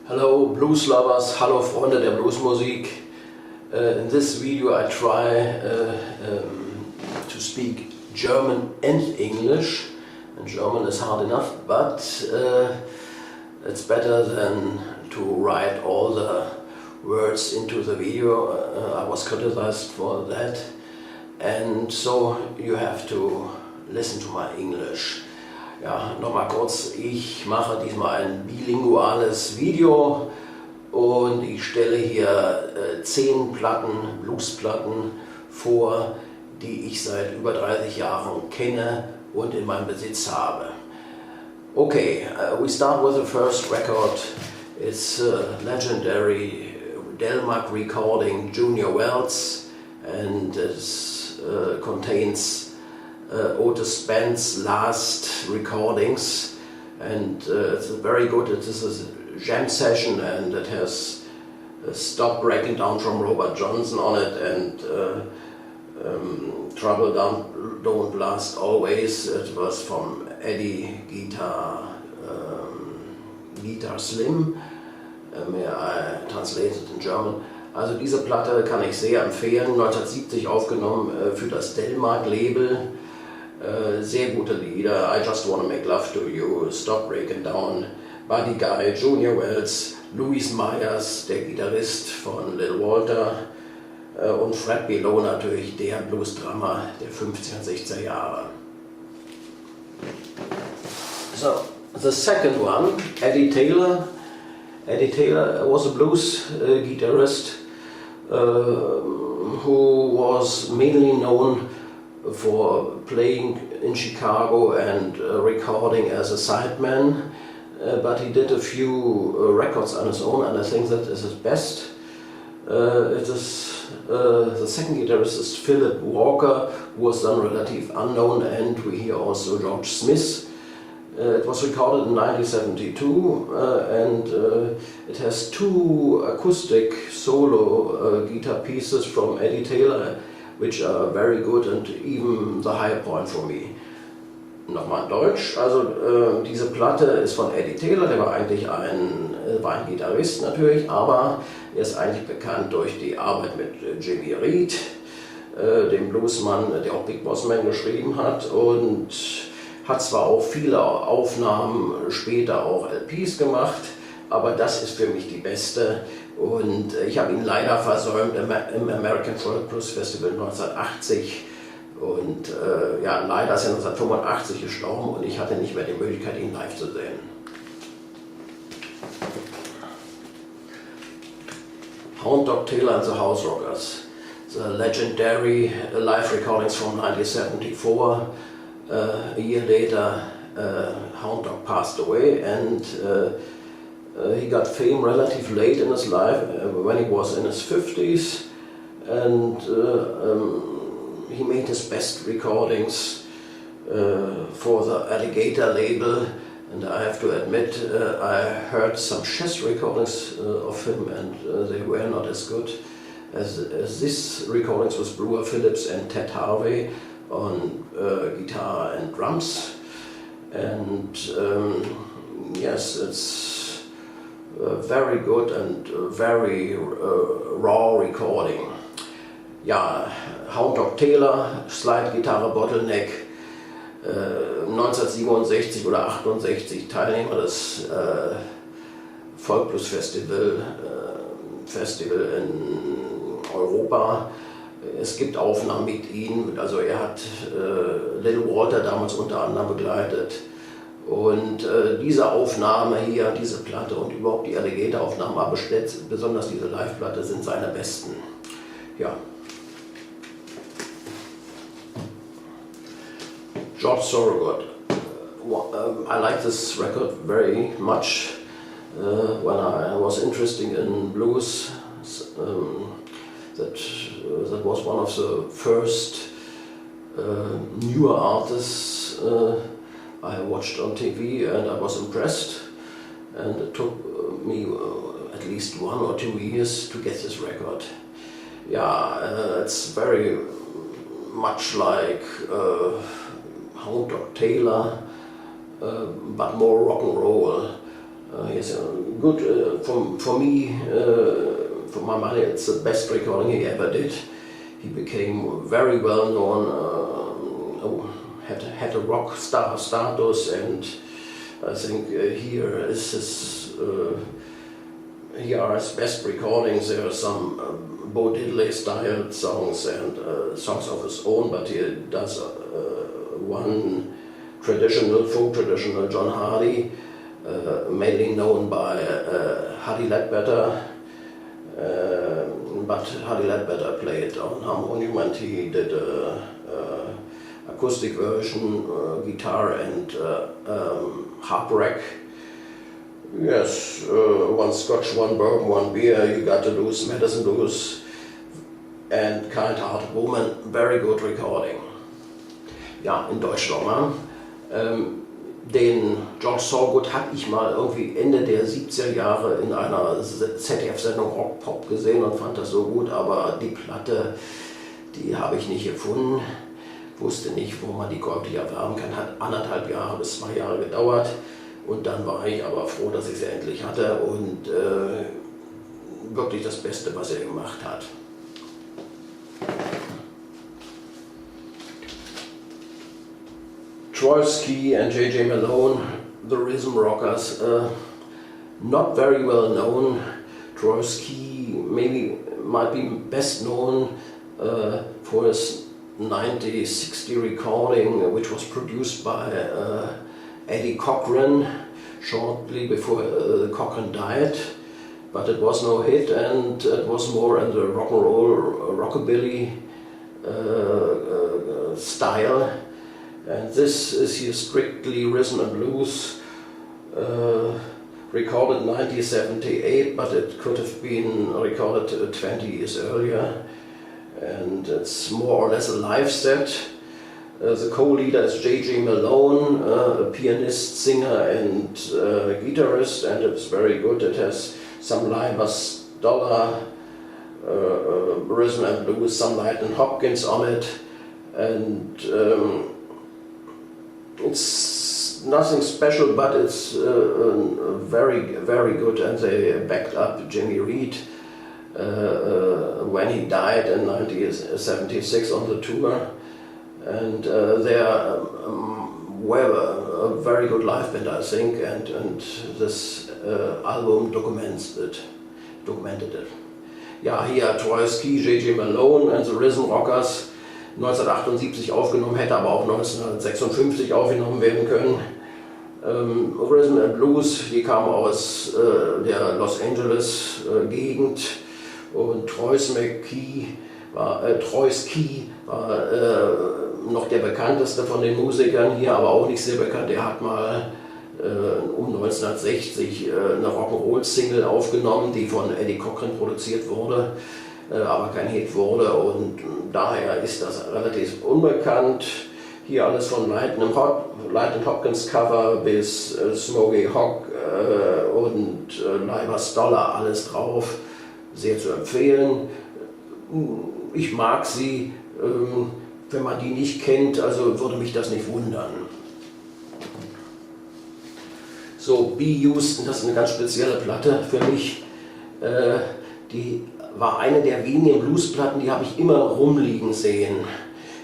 Hello blues lovers, hallo Freunde der Bluesmusik. In this video I try to speak German and English. And German is hard enough, but it's better than to write all the words into the video. I was criticized for that, and so you have to listen to my English. Ja, nochmal kurz, ich mache diesmal ein bilinguales Video und ich stelle hier 10 Platten, Bluesplatten vor, die ich seit über 30 Jahren kenne und in meinem Besitz habe. Okay, we start with the first record. It's a legendary Delmark recording, Junior Wells, and it contains Otis Band's last recordings, and it's very good. It is a jam session, and it has Stop Breaking Down from Robert Johnson on it, and Trouble Don't Last Always. It was from Eddie Guitar Slim. I translated in German. Also diese Platte kann ich sehr empfehlen, 1970 aufgenommen für das Delmark-Label. Sehr gute Lieder, I Just Wanna Make Love to You, Stop Breaking Down, Buddy Guy, Junior Wells, Louis Myers, der Gitarrist von Little Walter, und Fred Below natürlich, der Blues-Drummer der 50er und 60er Jahre. So, the second one, Eddie Taylor. Eddie Taylor was a blues guitarist who was mainly known for playing in Chicago and recording as a sideman, but he did a few records on his own, and I think that is his best. The second guitarist is Philip Walker, who was then relatively unknown, and we hear also George Smith. It was recorded in 1972, and it has 2 acoustic solo guitar pieces from Eddie Taylor, which are very good and even the high point for me. Nochmal in Deutsch, also diese Platte ist von Eddie Taylor, der war eigentlich ein Gitarrist natürlich, aber er ist eigentlich bekannt durch die Arbeit mit Jimmy Reed, dem Bluesmann, der auch Big Boss Man geschrieben hat, und hat zwar auch viele Aufnahmen, später auch LPs gemacht, aber das ist für mich die beste. Und ich habe ihn leider versäumt im American Folk Blues Festival 1980. Und ja, leider ist er 1985 gestorben und ich hatte nicht mehr die Möglichkeit, ihn live zu sehen. Hound Dog Taylor and the House Rockers. The legendary live recordings from 1974. A year later, Hound Dog passed away, and he got fame relatively late in his life, when he was in his 50s, and he made his best recordings for the Alligator label, and I have to admit I heard some chess recordings of him, and they were not as good as this recordings with Brewer Phillips and Ted Harvey on guitar and drums, and yes, it's very good and very raw recording. Ja, Hound Dog Taylor, Slide-Gitarre, Bottleneck, 1967 oder 68 Teilnehmer des Folk Blues Festival in Europa. Es gibt Aufnahmen mit ihm, also er hat Little Walter damals unter anderem begleitet. Und diese Aufnahme hier, diese Platte und überhaupt die Alligator-Aufnahmen, aber besonders diese Live-Platte sind seine besten. Ja. George Thorogood. I like this record very much when I was interested in blues. That was one of the first newer artists I watched on TV, and I was impressed, and it took me at least 1 or 2 years to get this record. Yeah, it's very much like Hound Dog Taylor, but more rock and roll. He has a good for me, for my money, it's the best recording he ever did. He became very well known, had a rock star status, and I think here are his best recordings. There are some Bo Diddley style songs and songs of his own, but he does one folk traditional John Hardy, mainly known by Hardy Ledbetter. But Hardy Ledbetter played on harmonium, and he did acoustic version, guitar and harp rack. Yes, one scotch, one bourbon, one beer, You Got to Lose, Medicine Blues and Kind Hearted Woman, very good recording. Ja, in Deutsch nochmal. Den George Thorogood habe ich mal irgendwie Ende der 70er Jahre in einer ZDF-Sendung Rock Pop gesehen und fand das so gut, aber die Platte, die habe ich nicht gefunden. Wusste nicht, wo man die käuflich erwerben kann, hat 1,5 Jahre bis 2 Jahre gedauert. Und dann war ich aber froh, dass ich sie endlich hatte und wirklich das Beste, was er gemacht hat. Troy Ski and J.J. Malone, the Rhythm Rockers, not very well known. Troy Ski might be best known for his 1960 recording, which was produced by Eddie Cochran shortly before Cochran died, but it was no hit, and it was more in the rock and roll, rockabilly style. And this is here strictly rhythm and blues, recorded in 1978, but it could have been recorded 20 years earlier. And it's more or less a live set. The co-leader is J.J. Malone, a pianist, singer and guitarist, and it's very good. It has some Limas Dollar, rhythm and blues, some Light and Hopkins on it, and it's nothing special, but it's very, very good. And they backed up Jimmy Reed when he died in 1976 on the tour. And they were a very good live band, I think, and this album documented it. Ja, hier Troy Ski, J.J. Malone and the Rhythm Rockers, 1978 aufgenommen, hätte aber auch 1956 aufgenommen werden können. Rhythm and Blues, die kamen aus der Los Angeles Gegend, und Troy Ski war noch der bekannteste von den Musikern hier, aber auch nicht sehr bekannt. Er hat mal um 1960 eine Rock'n'Roll-Single aufgenommen, die von Eddie Cochran produziert wurde, aber kein Hit wurde, und daher ist das relativ unbekannt. Hier alles von Light and Hopkins Cover bis Smokey Hawk und Limas Dollar, alles drauf, sehr zu empfehlen. Ich mag sie. Wenn man die nicht kennt, also würde mich das nicht wundern. So, B. Houston, das ist eine ganz spezielle Platte für mich. Die war eine der wenigen Bluesplatten, die habe ich immer rumliegen sehen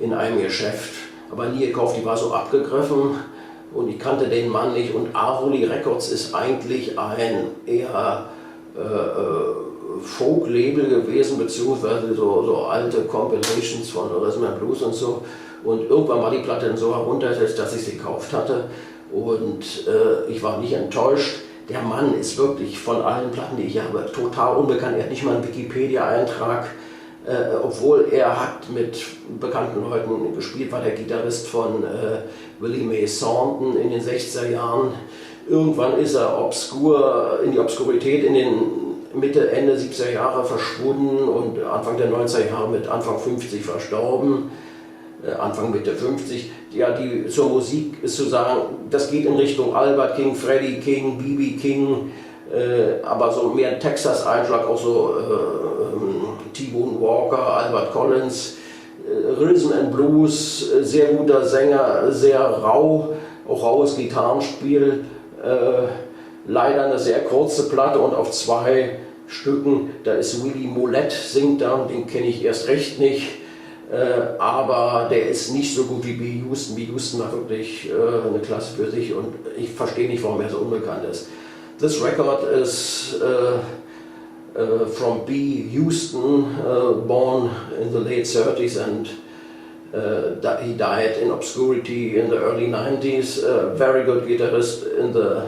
in einem Geschäft, aber nie gekauft. Die war so abgegriffen und ich kannte den Mann nicht. Und Aroli Records ist eigentlich ein eher Folk-Label gewesen, beziehungsweise so alte Compilations von Rhythm and Blues und so. Und irgendwann war die Platte so herunter, dass ich sie gekauft hatte. Und ich war nicht enttäuscht. Der Mann ist wirklich von allen Platten, die ich habe, total unbekannt. Er hat nicht mal einen Wikipedia-Eintrag, obwohl er hat mit bekannten Leuten gespielt, war der Gitarrist von Willie Mae Thornton in den 60er Jahren. Irgendwann ist er in die Obskurität in den Mitte, Ende 70er Jahre verschwunden und Anfang der 90er Jahre mit Anfang 50 verstorben, Anfang Mitte 50. Ja, die zur Musik ist zu sagen, das geht in Richtung Albert King, Freddie King, B.B. King, aber so mehr ein Texas-Einschlag, auch so T-Bone Walker, Albert Collins, Rhythm and Blues, sehr guter Sänger, sehr rau, auch raues Gitarrenspiel. leider eine sehr kurze Platte und auf 2 Stücken, da ist Willie Mollett, singt da, den kenne ich erst recht nicht, aber der ist nicht so gut wie B. Houston. B. Houston war wirklich eine Klasse für sich und ich verstehe nicht, warum er so unbekannt ist. This record is from B. Houston, born in the late 30s and he died in obscurity in the early 90s. Very good guitarist in the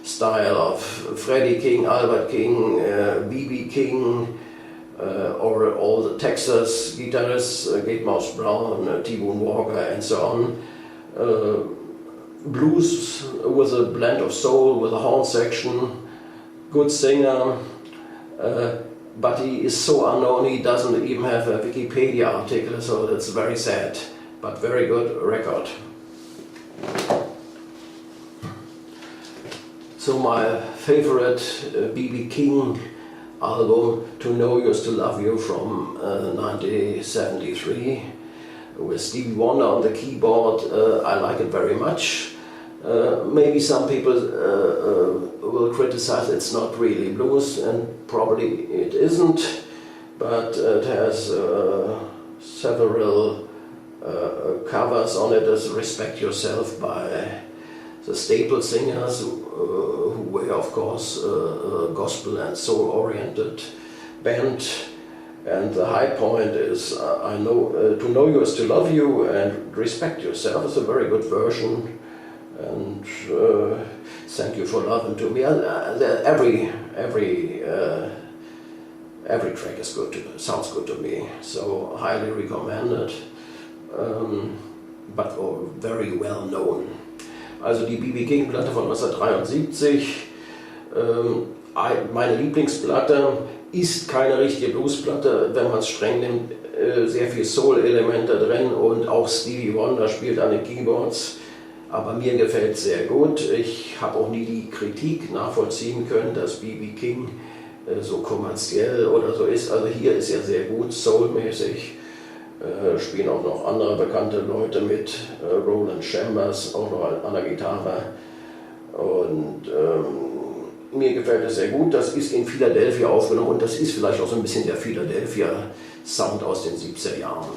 style of Freddie King, Albert King, B.B. King, or all the Texas guitarists, Gabe Mouse Brown, T-Bone Walker, and so on. Blues with a blend of soul, with a horn section, good singer, but he is so unknown he doesn't even have a Wikipedia article, so that's very sad, but very good record. So my favorite B.B. King album, To Know You Is To Love You, from 1973, with Stevie Wonder on the keyboard. I like it very much. Maybe some people will criticize it's not really blues, and probably it isn't, but it has several covers on it, as Respect Yourself by the staple singers, who were of course a gospel and soul oriented band. And the high point is To Know You Is To Love You, and Respect Yourself is a very good version. And Thank You For Loving To Me. Every track is good, sounds good to me, so highly recommended, but very well known. Also die B.B. King Platte von 1973, meine Lieblingsplatte, ist keine richtige Bluesplatte, wenn man es streng nimmt, sehr viel Soul-Elemente drin und auch Stevie Wonder spielt an den Keyboards. Aber mir gefällt es sehr gut. Ich habe auch nie die Kritik nachvollziehen können, dass B.B. King so kommerziell oder so ist. Also hier ist er sehr gut, soulmäßig. Spielen auch noch andere bekannte Leute mit, Roland Chambers auch noch an der Gitarre. Und mir gefällt es sehr gut. Das ist in Philadelphia aufgenommen und das ist vielleicht auch so ein bisschen der Philadelphia Sound aus den 70er Jahren.